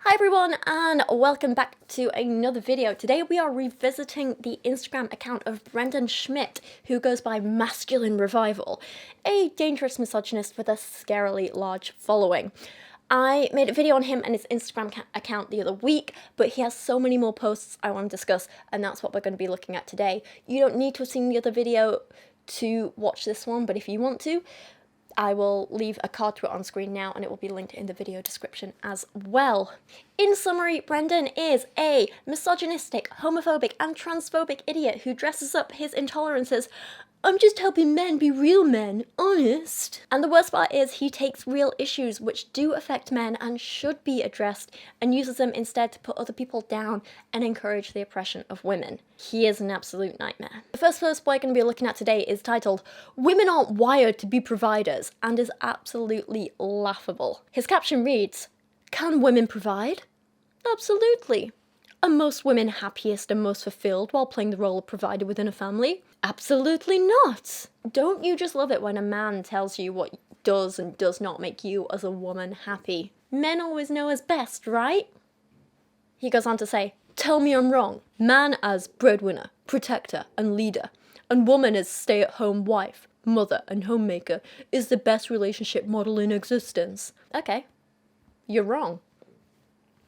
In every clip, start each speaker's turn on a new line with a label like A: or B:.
A: Hi everyone and welcome back to another video. Today we are revisiting the Instagram account of Brendan Schmidt, who goes by Masculine Revival, a dangerous misogynist with a scarily large following. I made a video on him and his Instagram account the other week, but he has so many more posts I want to discuss, and that's what we're going to be looking at today. You don't need to have seen the other video to watch this one, but if you want to, I will leave a card to it on screen now and it will be linked in the video description as well. In summary, Brendan is a misogynistic, homophobic and transphobic idiot who dresses up his intolerances. I'm just helping men be real men, honest. And the worst part is he takes real issues which do affect men and should be addressed and uses them instead to put other people down and encourage the oppression of women. He is an absolute nightmare. The first post we're going to be looking at today is titled, "Women Aren't Wired to be Providers," and is absolutely laughable. His caption reads, "Can women provide? Absolutely. Are most women happiest and most fulfilled while playing the role of provider within a family? Absolutely not. Don't you just love it when a man tells you what does and does not make you as a woman happy? Men always know as best, right?" He goes on to say, "Tell me I'm wrong. Man as breadwinner, protector and leader, and woman as stay-at-home wife, mother and homemaker is the best relationship model in existence." Okay, you're wrong.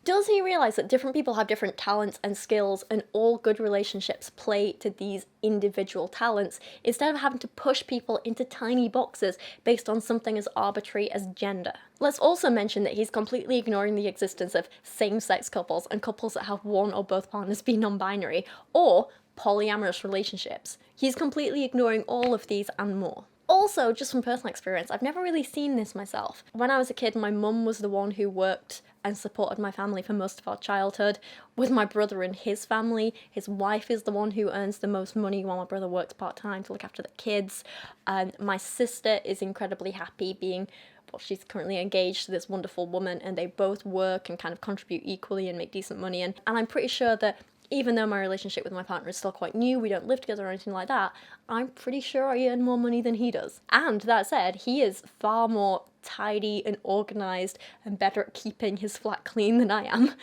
A: Does he realise that different people have different talents and skills and all good relationships play to these individual talents instead of having to push people into tiny boxes based on something as arbitrary as gender? Let's also mention that he's completely ignoring the existence of same-sex couples and couples that have one or both partners be non-binary, or polyamorous relationships. He's completely ignoring all of these and more. Also, just from personal experience, I've never really seen this myself. When I was a kid, my mum was the one who worked and supported my family for most of our childhood. With my brother and his family, his wife is the one who earns the most money while my brother works part-time to look after the kids. And my sister is incredibly happy being, well, she's currently engaged to this wonderful woman, and they both work and kind of contribute equally and make decent money. And I'm pretty sure that even though my relationship with my partner is still quite new, we don't live together or anything like that, I'm pretty sure I earn more money than he does. And that said, he is far more tidy and organised and better at keeping his flat clean than I am.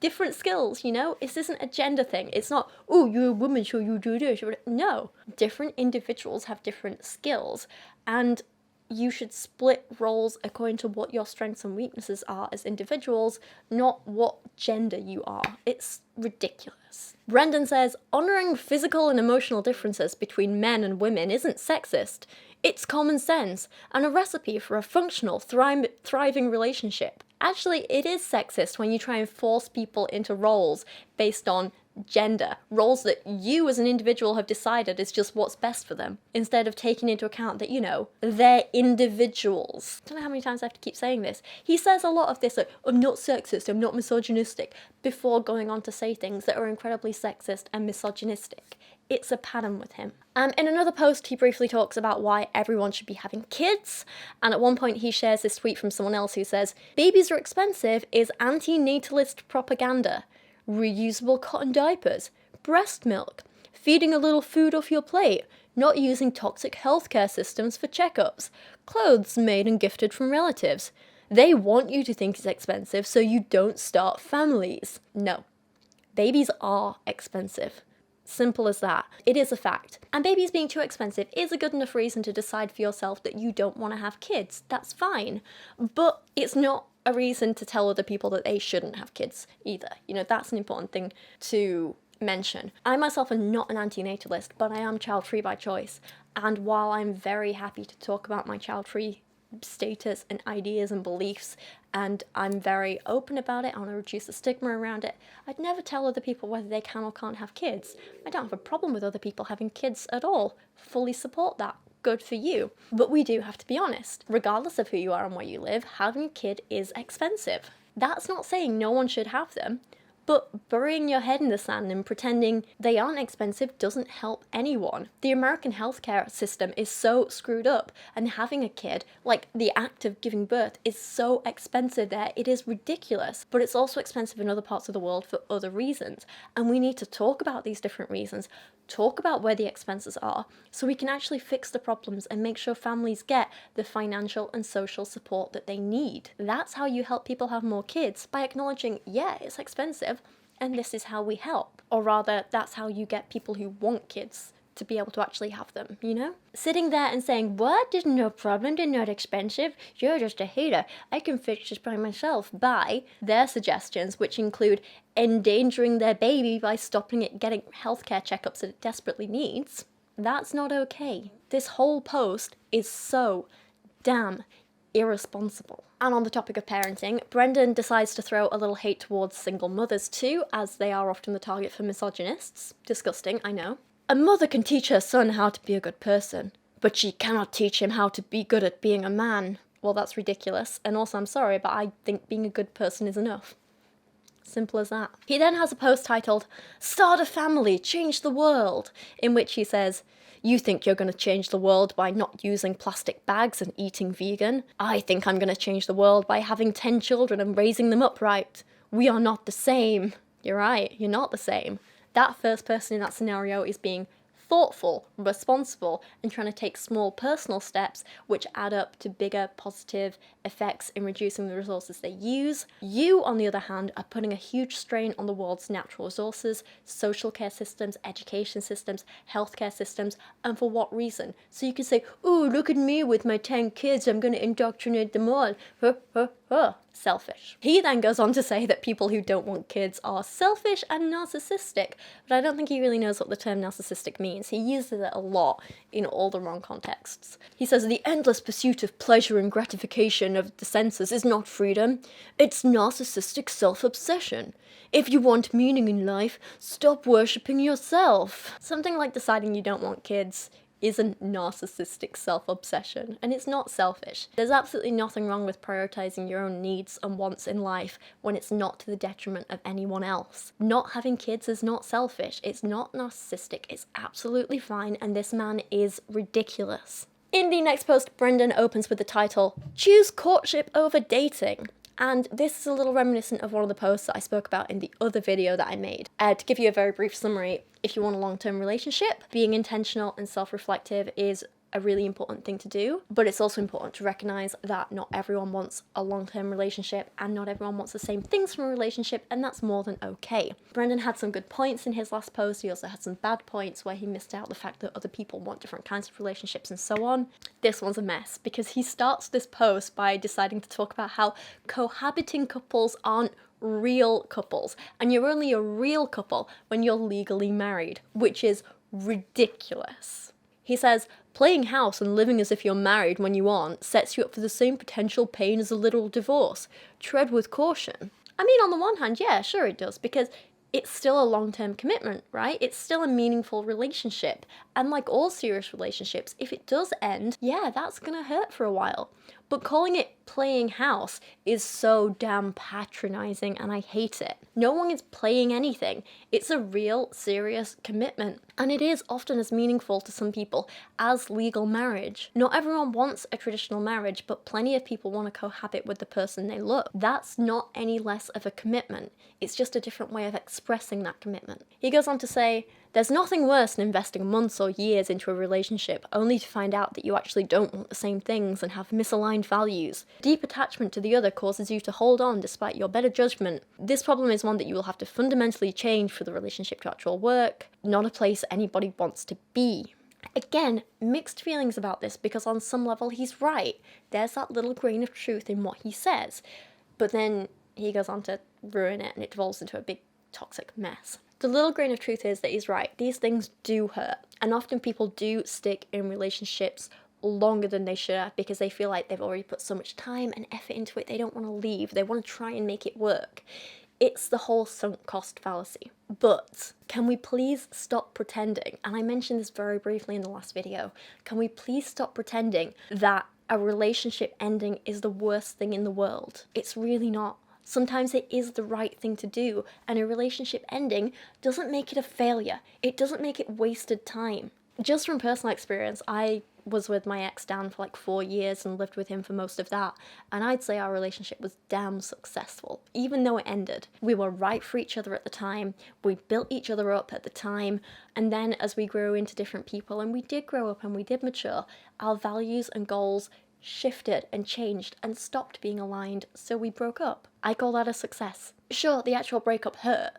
A: Different skills, you know? This isn't a gender thing. It's not, oh, you're a woman, so you do this. No. Different individuals have different skills, and you should split roles according to what your strengths and weaknesses are as individuals, not what gender you are. It's ridiculous. Brendan says, "Honouring physical and emotional differences between men and women isn't sexist. It's common sense and a recipe for a functional, thriving relationship. Actually, it is sexist when you try and force people into roles based on gender, roles that you as an individual have decided is just what's best for them, instead of taking into account that, you know, they're individuals." I don't know how many times I have to keep saying this. He says a lot of this, like, "I'm not sexist, I'm not misogynistic," before going on to say things that are incredibly sexist and misogynistic. It's a pattern with him. In another post, he briefly talks about why everyone should be having kids, and at one point he shares this tweet from someone else who says, "Babies are expensive is anti-natalist propaganda. Reusable cotton diapers, breast milk, feeding a little food off your plate, not using toxic healthcare systems for checkups, clothes made and gifted from relatives. They want you to think it's expensive so you don't start families." No. Babies are expensive. Simple as that. It is a fact. And babies being too expensive is a good enough reason to decide for yourself that you don't want to have kids. That's fine. But it's not a reason to tell other people that they shouldn't have kids either. You know, that's an important thing to mention. I myself am not an anti-natalist, but I am child-free by choice. And while I'm very happy to talk about my child-free status and ideas and beliefs, and I'm very open about it, I want to reduce the stigma around it, I'd never tell other people whether they can or can't have kids. I don't have a problem with other people having kids at all. Fully support that. Good for you. But we do have to be honest. Regardless of who you are and where you live, having a kid is expensive. That's not saying no one should have them, But burying your head in the sand and pretending they aren't expensive doesn't help anyone. The American healthcare system is so screwed up, and having a kid, like the act of giving birth, is so expensive there. It is ridiculous. But it's also expensive in other parts of the world for other reasons. And we need to talk about these different reasons, talk about where the expenses are, so we can actually fix the problems and make sure families get the financial and social support that they need. That's how you help people have more kids, by acknowledging, yeah, it's expensive, and this is how we help. Or rather, that's how you get people who want kids to be able to actually have them, you know? Sitting there and saying, what? There's no problem, they're not expensive, you're just a hater, I can fix this by myself, by their suggestions, which include endangering their baby by stopping it getting healthcare checkups that it desperately needs. That's not okay. This whole post is so damn irresponsible. And on the topic of parenting, Brendan decides to throw a little hate towards single mothers too, as they are often the target for misogynists. Disgusting, I know. A mother can teach her son how to be a good person, but she cannot teach him how to be good at being a man. Well, that's ridiculous, and also I'm sorry, but I think being a good person is enough. Simple as that. He then has a post titled, "Start a Family, Change the World," in which he says, "You think you're going to change the world by not using plastic bags and eating vegan? I think I'm going to change the world by having 10 children and raising them up right. We are not the same." You're right, you're not the same. That first person in that scenario is being thoughtful, responsible, and trying to take small personal steps which add up to bigger positive effects in reducing the resources they use. You, on the other hand, are putting a huge strain on the world's natural resources, social care systems, education systems, healthcare systems, and for what reason? So you can say, "Oh, look at me with my 10 kids, I'm going to indoctrinate them all." Selfish. He then goes on to say that people who don't want kids are selfish and narcissistic, but I don't think he really knows what the term narcissistic means. He uses it a lot in all the wrong contexts. He says the endless pursuit of pleasure and gratification of the senses is not freedom, it's narcissistic self-obsession. If you want meaning in life, stop worshipping yourself. Something like deciding you don't want kids isn't narcissistic self-obsession, and it's not selfish. There's absolutely nothing wrong with prioritizing your own needs and wants in life when it's not to the detriment of anyone else. Not having kids is not selfish, it's not narcissistic, it's absolutely fine, and this man is ridiculous. In the next post, Brendan opens with the title, "Choose courtship over dating." And this is a little reminiscent of one of the posts that I spoke about in the other video that I made. To give you a very brief summary, if you want a long-term relationship, being intentional and self-reflective is a really important thing to do, but it's also important to recognize that not everyone wants a long-term relationship and not everyone wants the same things from a relationship, and that's more than okay. Brendan had some good points in his last post. He also had some bad points where he missed out the fact that other people want different kinds of relationships and so on. This one's a mess because he starts this post by deciding to talk about how cohabiting couples aren't real couples, and you're only a real couple when you're legally married, which is ridiculous. He says, "Playing house and living as if you're married when you aren't sets you up for the same potential pain as a literal divorce. Tread with caution." I mean, on the one hand, yeah, sure it does, because it's still a long-term commitment, right? It's still a meaningful relationship. And like all serious relationships, if it does end, yeah, that's gonna hurt for a while. But calling it playing house is so damn patronizing, and I hate it. No one is playing anything. It's a real, serious commitment. And it is often as meaningful to some people as legal marriage. Not everyone wants a traditional marriage, but plenty of people want to cohabit with the person they love. That's not any less of a commitment. It's just a different way of expressing that commitment. He goes on to say, "There's nothing worse than investing months or years into a relationship only to find out that you actually don't want the same things and have misaligned values. Deep attachment to the other causes you to hold on despite your better judgment. This problem is one that you will have to fundamentally change for the relationship to actual work, not a place anybody wants to be." Again, mixed feelings about this because on some level he's right. There's that little grain of truth in what he says. But then he goes on to ruin it and it devolves into a big toxic mess. The little grain of truth is that he's right. These things do hurt. And often people do stick in relationships longer than they should have because they feel like they've already put so much time and effort into it, they don't want to leave. They want to try and make it work. It's the whole sunk cost fallacy. But can we please stop pretending? And I mentioned this very briefly in the last video. Can we please stop pretending that a relationship ending is the worst thing in the world? It's really not. Sometimes it is the right thing to do, and a relationship ending doesn't make it a failure. It doesn't make it wasted time. Just from personal experience, I was with my ex Dan for like 4 years and lived with him for most of that, and I'd say our relationship was damn successful, even though it ended. We were right for each other at the time, we built each other up at the time, and then as we grew into different people, and we did grow up and we did mature, our values and goals shifted and changed and stopped being aligned, so we broke up. I call that a success. Sure, the actual breakup hurt,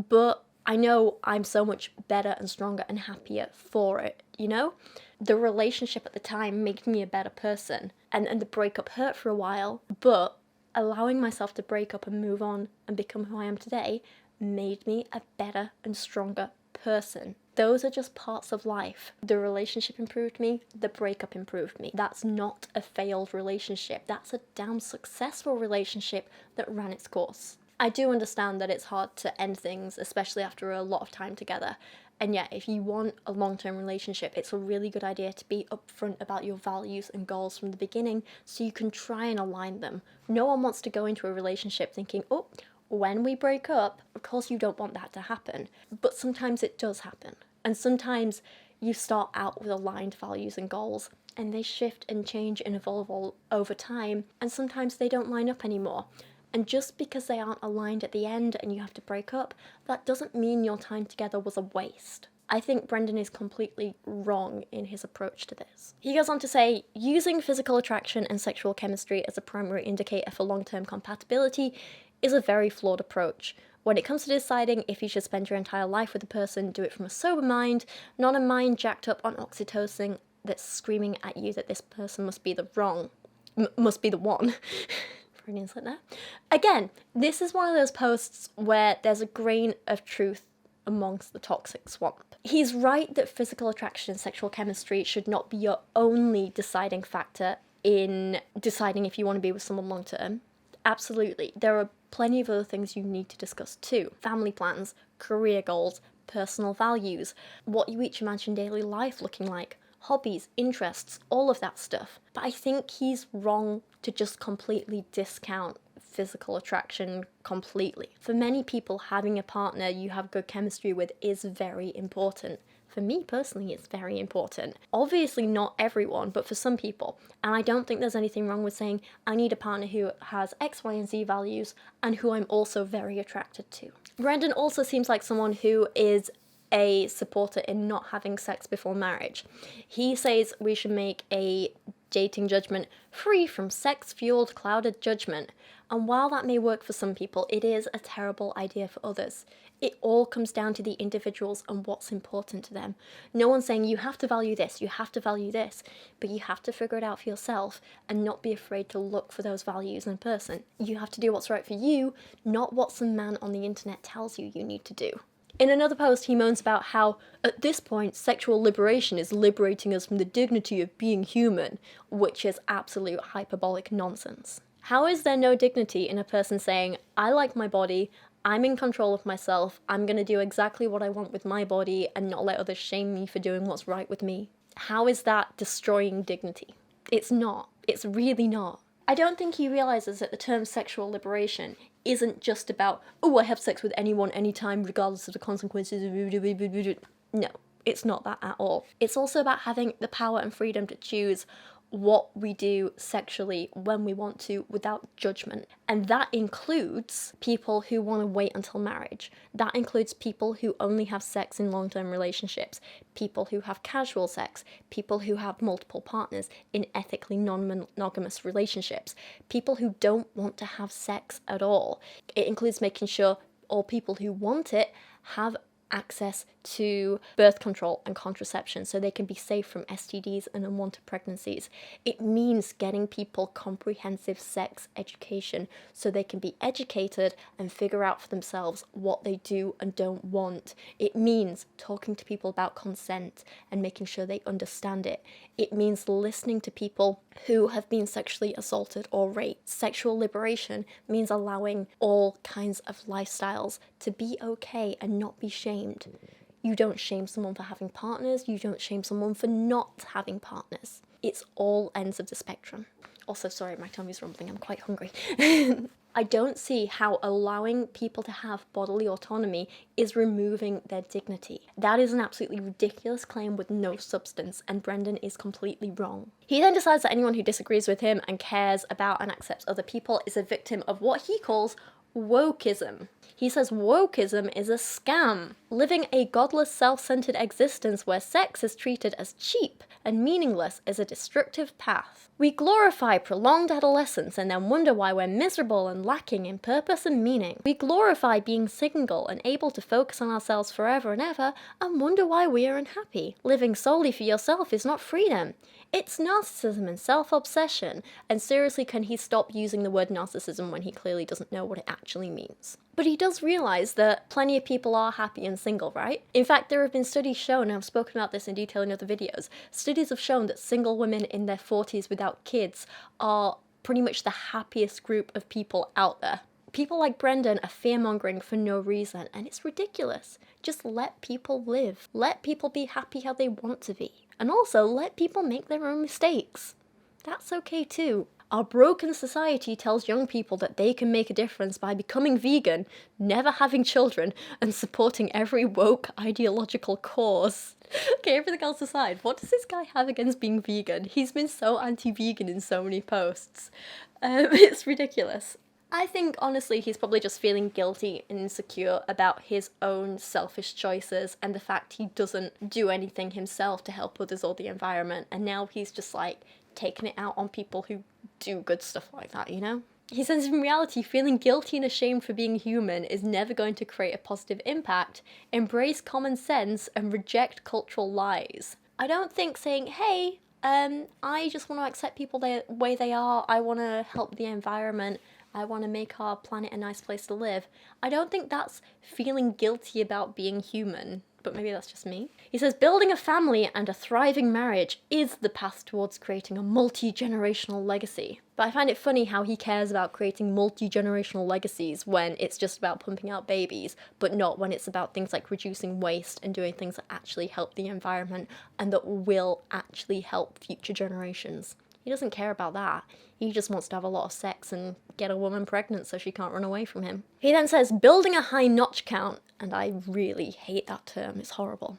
A: but I know I'm so much better and stronger and happier for it, you know? The relationship at the time made me a better person, and the breakup hurt for a while, but allowing myself to break up and move on and become who I am today made me a better and stronger person. Those are just parts of life. The relationship improved me, the breakup improved me. That's not a failed relationship. That's a damn successful relationship that ran its course. I do understand that it's hard to end things, especially after a lot of time together. And yeah, if you want a long-term relationship, it's a really good idea to be upfront about your values and goals from the beginning so you can try and align them. No one wants to go into a relationship thinking, oh, when we break up, of course you don't want that to happen. But sometimes it does happen. And sometimes you start out with aligned values and goals, and they shift and change and evolve over time, and sometimes they don't line up anymore. And just because they aren't aligned at the end and you have to break up, that doesn't mean your time together was a waste. I think Brendan is completely wrong in his approach to this. He goes on to say, using physical attraction and sexual chemistry as a primary indicator for long-term compatibility is a very flawed approach. When it comes to deciding if you should spend your entire life with a person, do it from a sober mind, not a mind jacked up on oxytocin that's screaming at you that this person must be the one. Freudian's like that. Again, this is one of those posts where there's a grain of truth amongst the toxic swamp. He's right that physical attraction and sexual chemistry should not be your only deciding factor in deciding if you want to be with someone long term. Absolutely. There are plenty of other things you need to discuss too. Family plans, career goals, personal values, what you each imagine daily life looking like, hobbies, interests, all of that stuff. But I think he's wrong to just completely discount physical attraction completely. For many people, having a partner you have good chemistry with is very important. For me personally, it's very important. Obviously not everyone, but for some people. And I don't think there's anything wrong with saying, I need a partner who has X, Y, and Z values and who I'm also very attracted to. Brendan also seems like someone who is a supporter in not having sex before marriage. He says we should make a dating judgment free from sex-fueled clouded judgment. And while that may work for some people, it is a terrible idea for others. It all comes down to the individuals and what's important to them. No one's saying you have to value this, you have to value this, but you have to figure it out for yourself and not be afraid to look for those values in a person. You have to do what's right for you, not what some man on the internet tells you you need to do. In another post, he moans about how, at this point, sexual liberation is liberating us from the dignity of being human, which is absolute hyperbolic nonsense. How is there no dignity in a person saying, I like my body, I'm in control of myself, I'm gonna do exactly what I want with my body and not let others shame me for doing what's right with me? How is that destroying dignity? It's not. It's really not. I don't think he realises that the term sexual liberation isn't just about, oh, I have sex with anyone, anytime, regardless of the consequences. No, it's not that at all. It's also about having the power and freedom to choose what we do sexually when we want to without judgment. And that includes people who want to wait until marriage. That includes people who only have sex in long-term relationships, people who have casual sex, people who have multiple partners in ethically non-monogamous relationships, people who don't want to have sex at all. It includes making sure all people who want it have access to birth control and contraception so they can be safe from STDs and unwanted pregnancies. It means getting people comprehensive sex education so they can be educated and figure out for themselves what they do and don't want. It means talking to people about consent and making sure they understand it. It means listening to people who have been sexually assaulted or raped. Sexual liberation means allowing all kinds of lifestyles to be okay and not be shamed. You don't shame someone for having partners, you don't shame someone for not having partners. It's all ends of the spectrum. Also, sorry, my tummy's rumbling, I'm quite hungry. I don't see how allowing people to have bodily autonomy is removing their dignity. That is an absolutely ridiculous claim with no substance, and Brendan is completely wrong. He then decides that anyone who disagrees with him and cares about and accepts other people is a victim of what he calls wokeism. He says wokeism is a scam, living a godless, self-centered existence where sex is treated as cheap and meaningless is a destructive path. We glorify prolonged adolescence and then wonder why we're miserable and lacking in purpose and meaning. We glorify being single and able to focus on ourselves forever and ever and wonder why we are unhappy. Living solely for yourself is not freedom. It's narcissism and self-obsession. And seriously, can he stop using the word narcissism when he clearly doesn't know what it actually means? But he does realise that plenty of people are happy and single, right? In fact, there have been studies shown, and I've spoken about this in detail in other videos, studies have shown that single women in their 40s without kids are pretty much the happiest group of people out there. People like Brendan are fear-mongering for no reason, and it's ridiculous. Just let people live. Let people be happy how they want to be. And also, let people make their own mistakes. That's okay too. Our broken society tells young people that they can make a difference by becoming vegan, never having children, and supporting every woke ideological cause. Okay, everything else aside, what does this guy have against being vegan? He's been so anti-vegan in so many posts. It's ridiculous. I think, honestly, he's probably just feeling guilty and insecure about his own selfish choices and the fact he doesn't do anything himself to help others or the environment, and now he's just, like, taking it out on people who do good stuff like that, you know? He says in reality, feeling guilty and ashamed for being human is never going to create a positive impact. Embrace common sense and reject cultural lies. I don't think saying, hey, I just want to accept people the way they are, I want to help the environment, I want to make our planet a nice place to live. I don't think that's feeling guilty about being human, but maybe that's just me. He says, building a family and a thriving marriage is the path towards creating a multi-generational legacy. But I find it funny how he cares about creating multi-generational legacies when it's just about pumping out babies, but not when it's about things like reducing waste and doing things that actually help the environment and that will actually help future generations. He doesn't care about that. He just wants to have a lot of sex and get a woman pregnant so she can't run away from him. He then says, building a high notch count, and I really hate that term, it's horrible,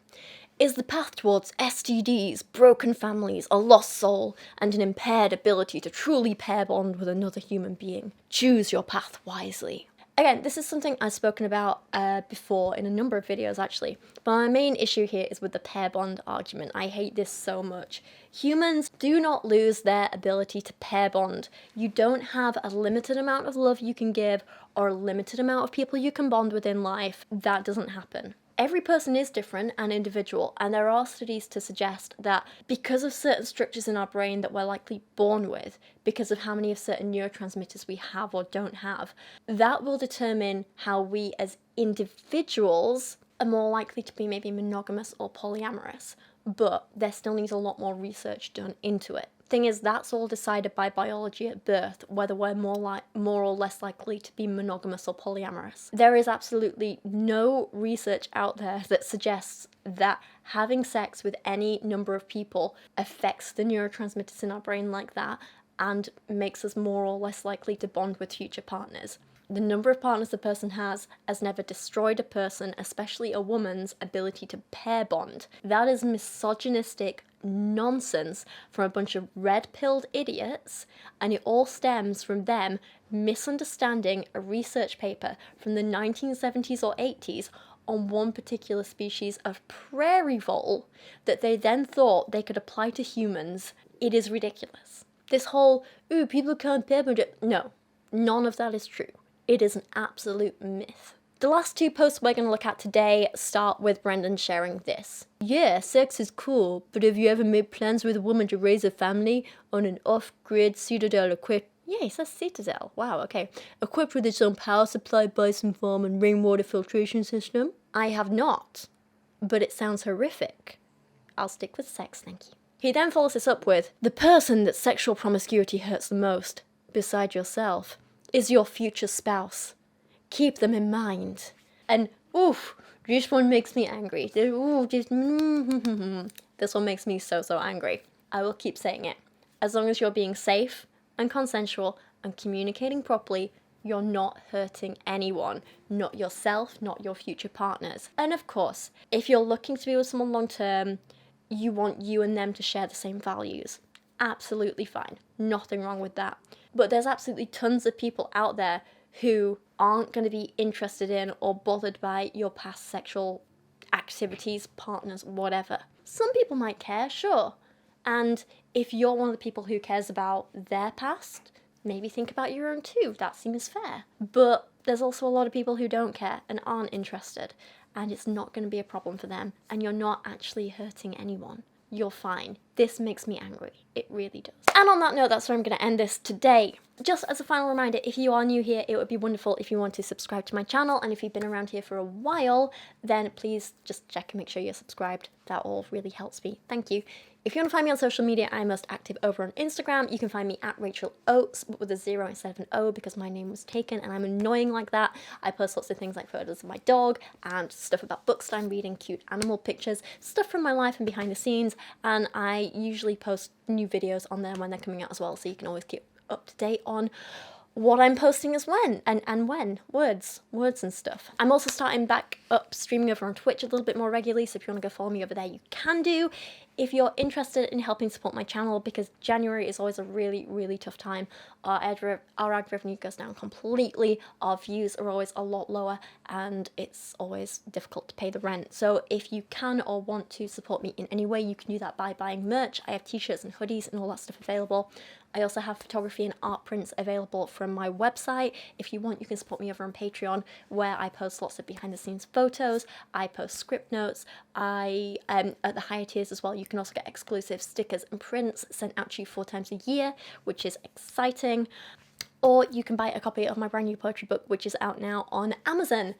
A: is the path towards STDs, broken families, a lost soul, and an impaired ability to truly pair bond with another human being. Choose your path wisely. Again, this is something I've spoken about before in a number of videos actually, but my main issue here is with the pair bond argument. I hate this so much. Humans do not lose their ability to pair bond. You don't have a limited amount of love you can give or a limited amount of people you can bond with in life. That doesn't happen. Every person is different and individual, and there are studies to suggest that because of certain structures in our brain that we're likely born with, because of how many of certain neurotransmitters we have or don't have, that will determine how we as individuals are more likely to be maybe monogamous or polyamorous, but there still needs a lot more research done into it. Thing is, that's all decided by biology at birth, whether we're more or less likely to be monogamous or polyamorous. There is absolutely no research out there that suggests that having sex with any number of people affects the neurotransmitters in our brain like that and makes us more or less likely to bond with future partners. The number of partners a person has never destroyed a person, especially a woman's, ability to pair bond. That is misogynistic nonsense from a bunch of red-pilled idiots, and it all stems from them misunderstanding a research paper from the 1970s or 80s on one particular species of prairie vole that they then thought they could apply to humans. It is ridiculous. This whole, ooh, people can't pair bond. No, none of that is true. It is an absolute myth. The last two posts we're going to look at today start with Brendan sharing this. Yeah, sex is cool, but have you ever made plans with a woman to raise a family on an off-grid citadel equipped... Yeah, he says citadel. Wow, okay. Equipped with its own power supply, bison farm, and rainwater filtration system? I have not, but it sounds horrific. I'll stick with sex, thank you. He then follows this up with, the person that sexual promiscuity hurts the most, beside yourself, is your future spouse. Keep them in mind. And, oof, this one makes me angry. Ooh, this one makes me so angry. I will keep saying it. As long as you're being safe and consensual and communicating properly, you're not hurting anyone, not yourself, not your future partners. And of course, if you're looking to be with someone long term, you want you and them to share the same values. Absolutely fine. Nothing wrong with that. But there's absolutely tons of people out there who aren't going to be interested in or bothered by your past sexual activities, partners, whatever. Some people might care, sure. And if you're one of the people who cares about their past, maybe think about your own too. That seems fair. But there's also a lot of people who don't care and aren't interested, and it's not going to be a problem for them, and you're not actually hurting anyone. You're fine. This makes me angry. It really does. And on that note, that's where I'm going to end this today. Just as a final reminder, if you are new here, it would be wonderful if you want to subscribe to my channel, and if you've been around here for a while, then please just check and make sure you're subscribed. That all really helps me. Thank you. If you want to find me on social media, I'm most active over on Instagram. You can find me at Rachel Oates, but with a 0 instead of an O because my name was taken and I'm annoying like that. I post lots of things like photos of my dog and stuff about books that I'm reading, cute animal pictures, stuff from my life and behind the scenes, and I usually post new videos on there when they're coming out as well, so you can always keep up to date on what I'm posting as when, and when, words and stuff. I'm also starting back up streaming over on Twitch a little bit more regularly, so if you want to go follow me over there, you can do. If you're interested in helping support my channel, because January is always a really, really tough time, our ad revenue goes down completely, our views are always a lot lower, and it's always difficult to pay the rent. So if you can or want to support me in any way, you can do that by buying merch. I have t-shirts and hoodies and all that stuff available. I also have photography and art prints available from my website. If you want, you can support me over on Patreon, where I post lots of behind the scenes photos, I post script notes, at the higher tiers as well, you can also get exclusive stickers and prints sent out to you 4 times a year, which is exciting. Or you can buy a copy of my brand new poetry book, which is out now on Amazon.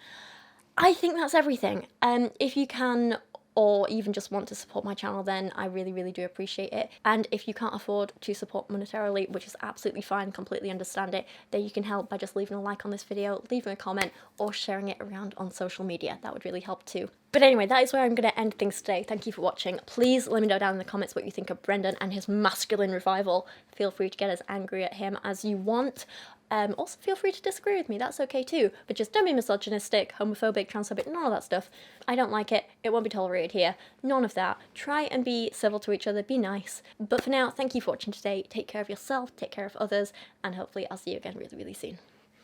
A: I think that's everything. If you can, or even just want to support my channel, then I really, really do appreciate it. And if you can't afford to support monetarily, which is absolutely fine, completely understand it, then you can help by just leaving a like on this video, leaving a comment, or sharing it around on social media. That would really help too. But anyway, that is where I'm going to end things today. Thank you for watching. Please let me know down in the comments what you think of Brendan and his masculine revival. Feel free to get as angry at him as you want. Also, feel free to disagree with me, that's okay too, but just don't be misogynistic, homophobic, transphobic, none of that stuff. I don't like it, it won't be tolerated here, none of that. Try and be civil to each other, be nice. But for now, thank you for watching today, take care of yourself, take care of others, and hopefully I'll see you again really, really soon.